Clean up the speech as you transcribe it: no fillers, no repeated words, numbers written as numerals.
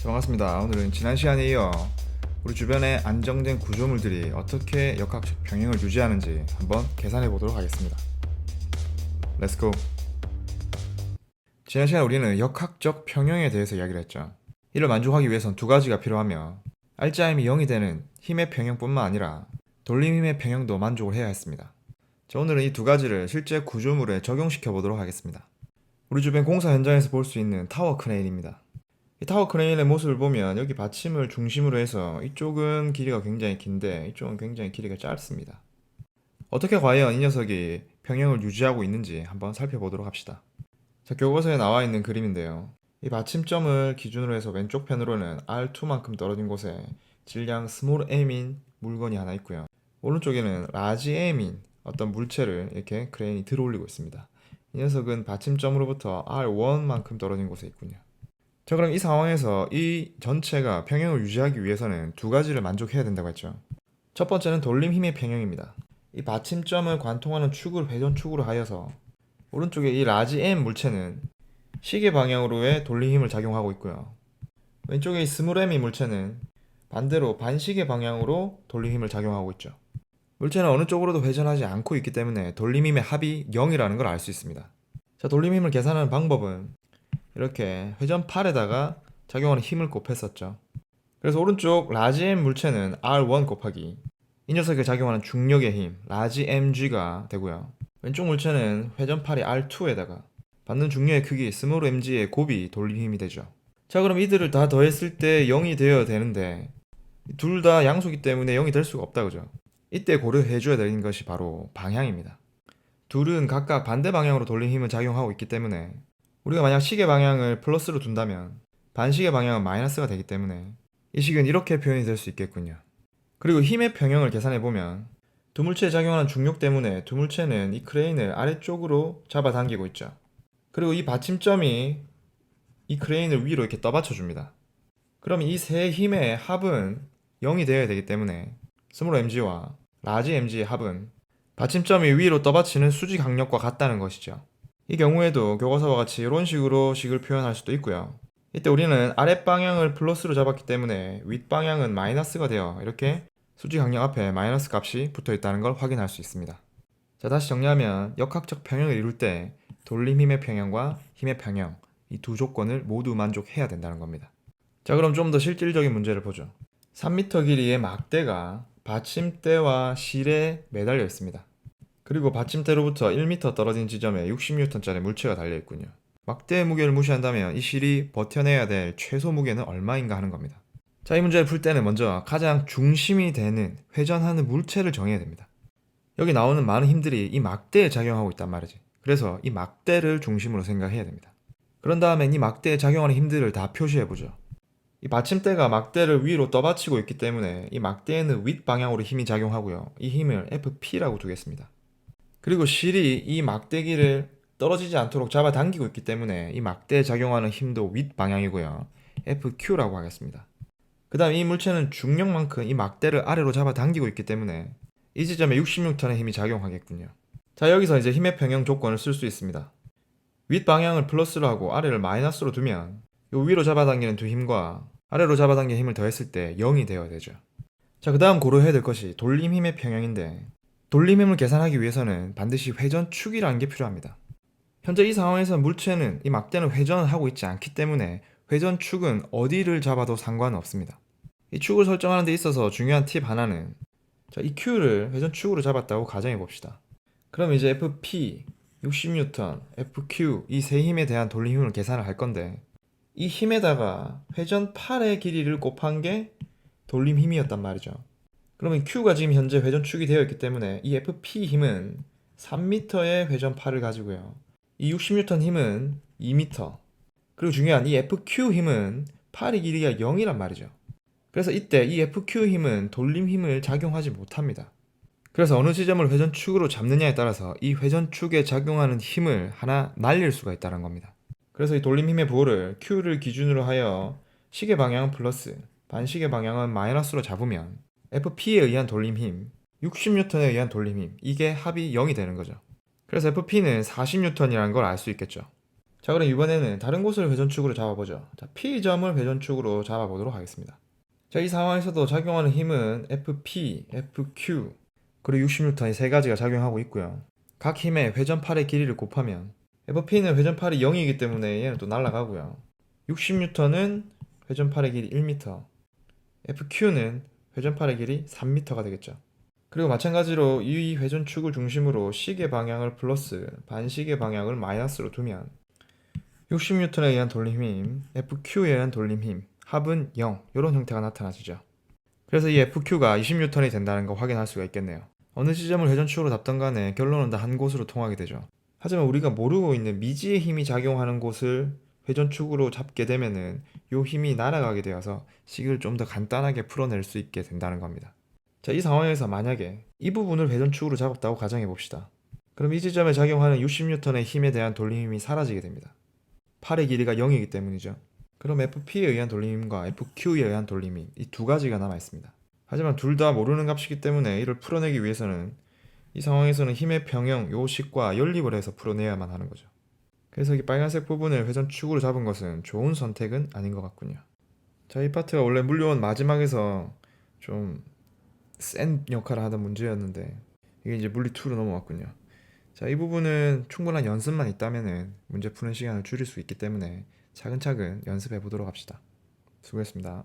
자, 반갑습니다. 오늘은 지난 시간에 이어 우리 주변의 안정된 구조물들이 어떻게 역학적 평형을 유지하는지 한번 계산해 보도록 하겠습니다. 렛츠고! 지난 시간에 우리는 역학적 평형에 대해서 이야기를 했죠. 이를 만족하기 위해선 두 가지가 필요하며 알짜힘이 0이 되는 힘의 평형뿐만 아니라 돌림힘의 평형도 만족을 해야 했습니다. 자, 오늘은 이 두 가지를 실제 구조물에 적용시켜 보도록 하겠습니다. 우리 주변 공사 현장에서 볼 수 있는 타워 크레인입니다. 이 타워 크레인의 모습을 보면 여기 받침을 중심으로 해서 이쪽은 길이가 굉장히 긴데 이쪽은 굉장히 길이가 짧습니다. 어떻게 과연 이 녀석이 평형을 유지하고 있는지 한번 살펴보도록 합시다. 자, 교과서에 나와 있는 그림인데요. 이 받침점을 기준으로 해서 왼쪽 편으로는 R2만큼 떨어진 곳에 질량 스몰 m인 물건이 하나 있고요. 오른쪽에는 라지 m인 어떤 물체를 이렇게 크레인이 들어 올리고 있습니다. 이 녀석은 받침점으로부터 R1만큼 떨어진 곳에 있군요. 자, 그럼 이 상황에서 이 전체가 평형을 유지하기 위해서는 두 가지를 만족해야 된다고 했죠. 첫 번째는 돌림 힘의 평형입니다. 이 받침점을 관통하는 축을 회전축으로 하여서 오른쪽에 이 라지 M 물체는 시계 방향으로의 돌림 힘을 작용하고 있고요. 왼쪽에 이 스몰 M의 물체는 반대로 반시계 방향으로 돌림 힘을 작용하고 있죠. 물체는 어느 쪽으로도 회전하지 않고 있기 때문에 돌림 힘의 합이 0이라는 걸 알 수 있습니다. 자, 돌림 힘을 계산하는 방법은 이렇게 회전팔에다가 작용하는 힘을 곱했었죠. 그래서 오른쪽 라지 M 물체는 R1 곱하기 이 녀석에 작용하는 중력의 힘 라지 mg가 되고요. 왼쪽 물체는 회전팔이 R2에다가 받는 중력의 크기 스몰 mg의 곱이 돌림 힘이 되죠. 자, 그럼 이들을 다 더했을 때 0이 되어야 되는데 둘 다 양수기 때문에 0이 될 수가 없다, 그죠? 이때 고려해 줘야 되는 것이 바로 방향입니다. 둘은 각각 반대 방향으로 돌림 힘을 작용하고 있기 때문에 우리가 만약 시계 방향을 플러스로 둔다면 반시계 방향은 마이너스가 되기 때문에 이 식은 이렇게 표현이 될 수 있겠군요. 그리고 힘의 평형을 계산해보면 두 물체에 작용하는 중력 때문에 두 물체는 이 크레인을 아래쪽으로 잡아당기고 있죠. 그리고 이 받침점이 이 크레인을 위로 이렇게 떠받쳐줍니다. 그럼 이 세 힘의 합은 0이 되어야 되기 때문에 스몰 mg와 라지 mg의 합은 받침점이 위로 떠받치는 수직 강력과 같다는 것이죠. 이 경우에도 교과서와 같이 이런 식으로 식을 표현할 수도 있고요. 이때 우리는 아랫방향을 플러스로 잡았기 때문에 윗방향은 마이너스가 되어 이렇게 수직 강력 앞에 마이너스 값이 붙어 있다는 걸 확인할 수 있습니다. 자, 다시 정리하면 역학적 평형을 이룰 때 돌림 힘의 평형과 힘의 평형 이 두 조건을 모두 만족해야 된다는 겁니다. 자, 그럼 좀 더 실질적인 문제를 보죠. 3m 길이의 막대가 받침대와 실에 매달려 있습니다. 그리고 받침대로부터 1m 떨어진 지점에 60N짜리 물체가 달려있군요. 막대의 무게를 무시한다면 이 실이 버텨내야 될 최소 무게는 얼마인가 하는 겁니다. 자, 이 문제를 풀 때는 먼저 가장 중심이 되는 회전하는 물체를 정해야 됩니다. 여기 나오는 많은 힘들이 이 막대에 작용하고 있단 말이지. 그래서 이 막대를 중심으로 생각해야 됩니다. 그런 다음에 이 막대에 작용하는 힘들을 다 표시해보죠. 이 받침대가 막대를 위로 떠받치고 있기 때문에 이 막대에는 윗방향으로 힘이 작용하고요. 이 힘을 FP라고 두겠습니다. 그리고 실이 이 막대기를 떨어지지 않도록 잡아당기고 있기 때문에 이 막대에 작용하는 힘도 윗방향이고요. FQ라고 하겠습니다. 그 다음 이 물체는 중력만큼 이 막대를 아래로 잡아당기고 있기 때문에 이 지점에 66N의 힘이 작용하겠군요. 자, 여기서 이제 힘의 평형 조건을 쓸 수 있습니다. 윗방향을 플러스로 하고 아래를 마이너스로 두면 이 위로 잡아당기는 두 힘과 아래로 잡아당기는 힘을 더했을 때 0이 되어야 되죠. 자, 그 다음 고려해야 될 것이 돌림 힘의 평형인데 돌림 힘을 계산하기 위해서는 반드시 회전축이라는 게 필요합니다. 현재 이 상황에서 물체는 이 막대는 회전을 하고 있지 않기 때문에 회전축은 어디를 잡아도 상관은 없습니다. 이 축을 설정하는 데 있어서 중요한 팁 하나는 자, 이 Q를 회전축으로 잡았다고 가정해 봅시다. 그럼 이제 FP, 60N, FQ 이 세 힘에 대한 돌림 힘을 계산을 할 건데 이 힘에다가 회전팔의 길이를 곱한 게 돌림 힘이었단 말이죠. 그러면 Q가 지금 현재 회전축이 되어 있기 때문에 이 FP 힘은 3m의 회전팔을 가지고요. 이 60N 힘은 2m. 그리고 중요한 이 FQ 힘은 팔의 길이가 0이란 말이죠. 그래서 이때 이 FQ 힘은 돌림 힘을 작용하지 못합니다. 그래서 어느 지점을 회전축으로 잡느냐에 따라서 이 회전축에 작용하는 힘을 하나 날릴 수가 있다는 겁니다. 그래서 이 돌림 힘의 부호를 Q를 기준으로 하여 시계 방향은 플러스, 반시계 방향은 마이너스로 잡으면 FP에 의한 돌림힘, 60N에 의한 돌림힘 이게 합이 0이 되는 거죠. 그래서 FP는 40N이라는 걸 알 수 있겠죠. 자, 그럼 이번에는 다른 곳을 회전축으로 잡아보죠. 자, P점을 회전축으로 잡아보도록 하겠습니다. 자, 이 상황에서도 작용하는 힘은 FP, FQ, 그리고 60N 이 세 가지가 작용하고 있고요. 각 힘의 회전팔의 길이를 곱하면 FP는 회전팔이 0이기 때문에 얘는 또 날아가고요. 60N은 회전팔의 길이 1m, FQ는 회전팔의 길이 3m가 되겠죠. 그리고 마찬가지로 이 회전축을 중심으로 시계 방향을 플러스, 반시계 방향을 마이너스로 두면 60N에 의한 돌림힘, FQ에 의한 돌림힘, 합은 0, 이런 형태가 나타나지죠. 그래서 이 FQ가 20N이 된다는 거 확인할 수가 있겠네요. 어느 지점을 회전축으로 잡던 간에 결론은 다 한 곳으로 통하게 되죠. 하지만 우리가 모르고 있는 미지의 힘이 작용하는 곳을 회전축으로 잡게 되면은 이 힘이 날아가게 되어서 식을 좀 더 간단하게 풀어낼 수 있게 된다는 겁니다. 자, 이 상황에서 만약에 이 부분을 회전축으로 잡았다고 가정해 봅시다. 그럼 이 지점에 작용하는 60N의 힘에 대한 돌림힘이 사라지게 됩니다. 팔의 길이가 0이기 때문이죠. 그럼 FP에 의한 돌림힘과 FQ에 의한 돌림힘, 이 두 가지가 남아 있습니다. 하지만 둘 다 모르는 값이기 때문에 이를 풀어내기 위해서는 이 상황에서는 힘의 평형, 요식과 연립을 해서 풀어내야만 하는 거죠. 그래서 이 빨간색 부분을 회전축으로 잡은 것은 좋은 선택은 아닌 것 같군요. 자, 이 파트가 원래 물려온 마지막에서 좀 센 역할을 하던 문제였는데 이게 이제 물리 2로 넘어왔군요. 자, 이 부분은 충분한 연습만 있다면은 문제 푸는 시간을 줄일 수 있기 때문에 차근차근 연습해 보도록 합시다. 수고했습니다.